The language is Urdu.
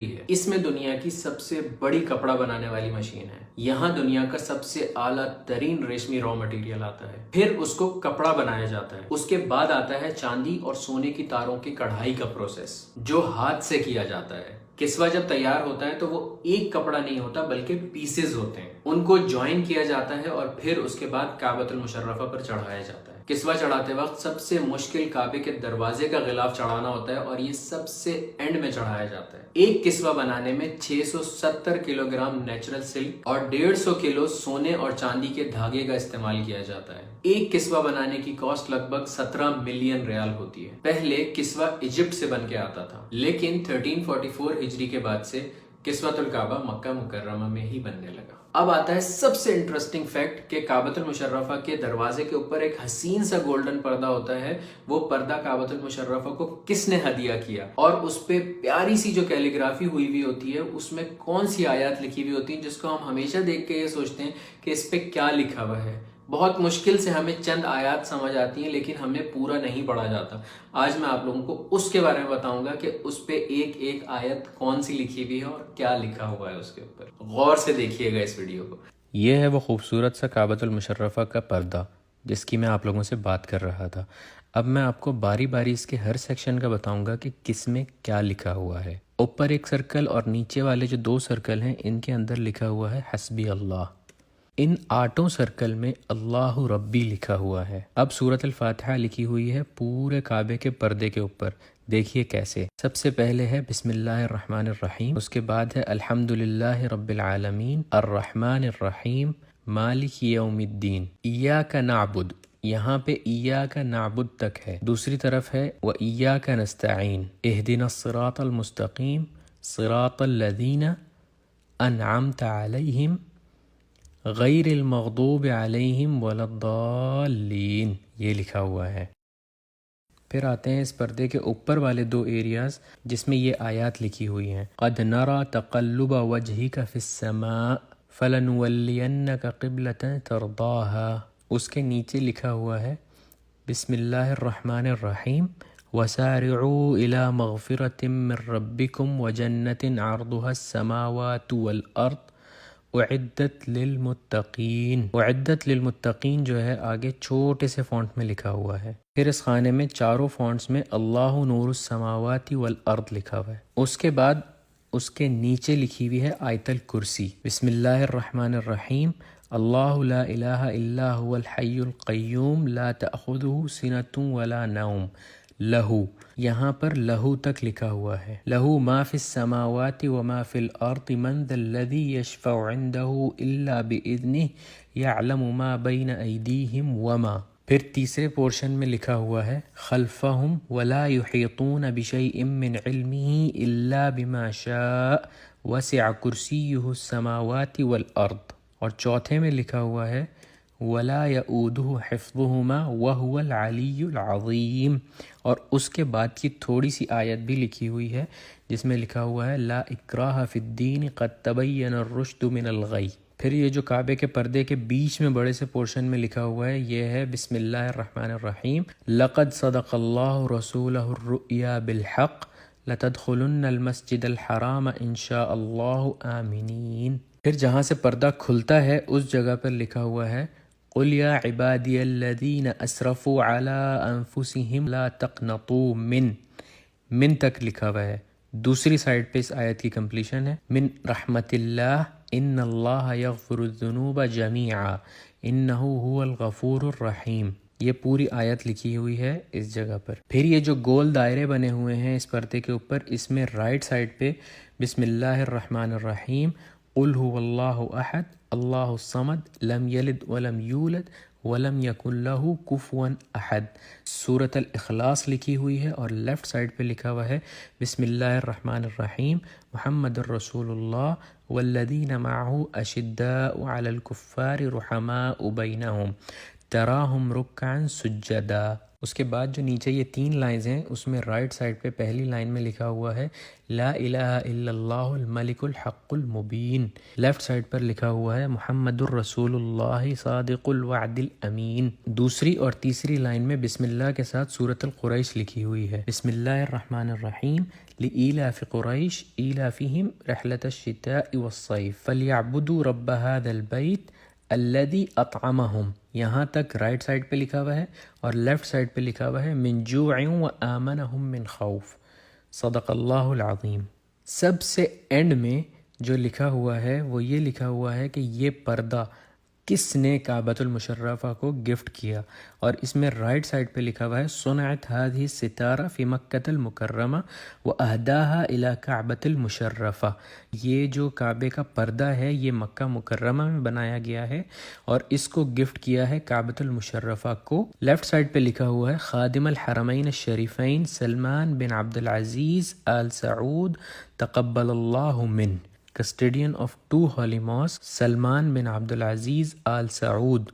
ہے۔ اس میں دنیا کی سب سے بڑی کپڑا بنانے والی مشین ہے۔ یہاں دنیا کا سب سے اعلیٰ ترین ریشمی را مٹیریل آتا ہے، پھر اس کو کپڑا بنایا جاتا ہے۔ اس کے بعد آتا ہے چاندی اور سونے کی تاروں کی کڑھائی کا پروسیس، جو ہاتھ سے کیا جاتا ہے۔ کسوہ جب تیار ہوتا ہے تو وہ ایک کپڑا نہیں ہوتا بلکہ پیسز ہوتے ہیں، ان کو جوائن کیا جاتا ہے اور پھر اس کے بعد کعبۃ المشرفہ پر چڑھایا جاتا ہے۔ کسوہ چڑھاتے وقت سب سے مشکل کعبے کے دروازے کا غلاف چڑھانا ہوتا ہے اور یہ سب سے اینڈ میں چڑھایا جاتا ہے۔ ایک کسوہ بنانے میں 670 کلو گرام نیچرل سلک اور 150 کلو سونے اور چاندی کے دھاگے کا استعمال کیا جاتا ہے۔ ایک کسوہ بنانے کی کاسٹ لگ بھگ 17 ملین ریال ہوتی ہے۔ پہلے کسوہ ایجپٹ سے بن کے آتا تھا، لیکن 1344 ہجری کے بعد سے کسوۃ الکعبہ مکہ مکرمہ میں ہی بننے لگا۔ اب آتا ہے سب سے انٹرسٹنگ فیکٹ کہ کعبۃ المشرفہ کے دروازے کے اوپر ایک حسین سا گولڈن پردہ ہوتا ہے۔ وہ پردہ کعبۃ المشرفہ کو کس نے ہدیہ کیا، اور اس پہ پیاری سی جو کیلیگرافی ہوئی ہوئی ہوتی ہے، اس میں کون سی آیات لکھی ہوئی ہوتی ہیں جس کو ہم ہمیشہ دیکھ کے یہ سوچتے ہیں کہ اس پہ کیا لکھا ہوا ہے۔ بہت مشکل سے ہمیں چند آیات سمجھ آتی ہیں، لیکن ہمیں پورا نہیں پڑھا جاتا۔ آج میں آپ لوگوں کو اس کے بارے میں بتاؤں گا کہ اس پہ ایک ایک آیت کون سی لکھی ہوئی ہے اور کیا لکھا ہوا ہے اس کے اوپر۔ غور سے دیکھیے گا اس ویڈیو کو۔ یہ ہے وہ خوبصورت سا کعبۃ المشرفہ کا پردہ جس کی میں آپ لوگوں سے بات کر رہا تھا۔ اب میں آپ کو باری باری اس کے ہر سیکشن کا بتاؤں گا کہ کس میں کیا لکھا ہوا ہے۔ اوپر ایک سرکل اور نیچے والے جو 2 سرکل ہیں، ان کے اندر لکھا ہوا ہے حسبی اللہ۔ ان 8 سرکل میں اللہ ربی لکھا ہوا ہے۔ اب سورۃ الفاتحہ لکھی ہوئی ہے پورے کعبے کے پردے کے اوپر۔ دیکھیے کیسے۔ سب سے پہلے ہے بسم اللہ الرحمن الرحیم، اس کے بعد ہے الحمد للہ رب العالمین الرحمن الرحیم مالک یوم الدین، ایاک نعبد، یہاں پہ ایاک نعبد تک ہے۔ دوسری طرف ہے وایاک نستعین، اہدنا الصراط المستقیم صراط الذین انعمت علیہم غیر المغضوب علیہم ولا الضالین، یہ لکھا ہوا ہے۔ پھر آتے ہیں اس پردے کے اوپر والے 2 ایریاز جس میں یہ آیات لکھی ہوئی ہیں۔ قد نرى تقلب وجهك في السماء فلنولینك قبلة ترضاها، اس کے نیچے لکھا ہوا ہے بسم اللہ الرحمن الرحیم وسارعوا الى مغفرة من ربكم وجنة عرضها السماوات والارض اعدت للمتقین۔ اعدت للمتقین جو ہے آگے چھوٹے سے فونٹ میں لکھا ہوا ہے۔ پھر اس خانے میں چاروں فونٹس میں اللہ نور السماوات والارض لکھا ہوا ہے۔ اس کے بعد اس کے نیچے لکھی ہوئی ہے آیت الکرسی، بسم اللہ الرحمن الرحیم اللہ لا الہ الا هو الحی القیوم لا تأخذہ سنۃ ولا نوم لہو، یہاں پر لہو تک لکھا ہوا ہے۔ لہو ما فی السماوات وما فی الارض من ذا الذی یشفع عندہ الا باذنہ یعلم ما بین ایدیہم وما۔ پھر تیسرے پورشن میں لکھا ہوا ہے خلفہم ولا یحیطون بشیء من علمہ الا بما شاء وسع کرسیہ السماوات والارض، اور چوتھے میں لکھا ہوا ہے ولا یؤودہ حفظہما وہو العلی العظیم، اور اس کے بعد کی تھوڑی سی آیت بھی لکھی ہوئی ہے جس میں لکھا ہوا ہے لا اکراہ فی الدین قد تبین الرشد من الغی۔ پھر یہ جو کعبے کے پردے کے بیچ میں بڑے سے پورشن میں لکھا ہوا ہے یہ ہے بسم اللہ الرحمن الرحیم لقد صدق اللہ رسولہ الرؤیا بالحق لتدخلن المسجد الحرام ان شاء اللہ آمنین۔ پھر جہاں سے پردہ کھلتا ہے اس جگہ پر لکھا ہوا ہے قل یا عبادی الذین اسرفوا علی انفسہم لا تقنطوا من تک لکھا ہوا ہے۔ دوسری سائڈ پہ اس آیت کی کمپلیشن ہے من رحمت اللہ ان اللہ یغفر الذنوب جمیعا انہ هو الغفور الرحیم، یہ پوری آیت لکھی ہوئی ہے اس جگہ پر۔ پھر یہ جو گول دائرے بنے ہوئے ہیں اس پردے کے اوپر، اس میں رائٹ سائڈ پہ بسم اللہ الرحمن الرحیم قل هو اللہ احد اللہ الصمد لم یلد ولم یولد ولم یکن لہ کفوا احد، سورۃ الاخلاص لکھی ہوئی ہے، اور لیفٹ سائڈ پہ لکھا ہوا ہے بسم اللہ الرحمن الرحیم محمد الرسول اللہ والذین معہ اشداء علی الکفار رحماء بینہم تراہم رکعا سجدا۔ اس کے بعد جو نیچے یہ 3 لائنز ہیں اس میں رائٹ سائڈ پہ پہلی لائن میں لکھا ہوا ہے لا الہ الا اللہ الملک الحق المبین، لیفٹ سائڈ پر لکھا ہوا ہے محمد الرسول اللہ صادق الوعد الامین۔ دوسری اور تیسری لائن میں بسم اللہ کے ساتھ سورۃ القریش لکھی ہوئی ہے، بسم اللہ الرحمن الرحیم لإیلاف قریش ایلافہم رحلۃ الشتاء والصیف فلیعبدوا رب ھذا البیت الذی اطعمہم۔ یہاں تک رائٹ سائڈ پہ لکھا ہوا ہے، اور لیفٹ سائڈ پہ لکھا ہوا ہے من جوع وآمنہم من خوف، صدق اللہ العظیم۔ سب سے اینڈ میں جو لکھا ہوا ہے وہ یہ لکھا ہوا ہے کہ یہ پردہ کس نے کعبۃ المشرفہ کو گفٹ کیا، اور اس میں رائٹ سائڈ پہ لکھا ہوا ہے صنعت هذه الستارہ فی مکۃ المکرمہ واہداها الی کعبۃ المشرفہ۔ یہ جو کعبے کا پردہ ہے یہ مکہ مکرمہ میں بنایا گیا ہے اور اس کو گفٹ کیا ہے کعبۃ المشرفہ کو۔ لیفٹ سائڈ پہ لکھا ہوا ہے خادم الحرمین الشریفین سلمان بن عبد العزیز آل سعود تقبل اللہ من، custodian of 2 holy mosques Salman bin Abdul Aziz all Saud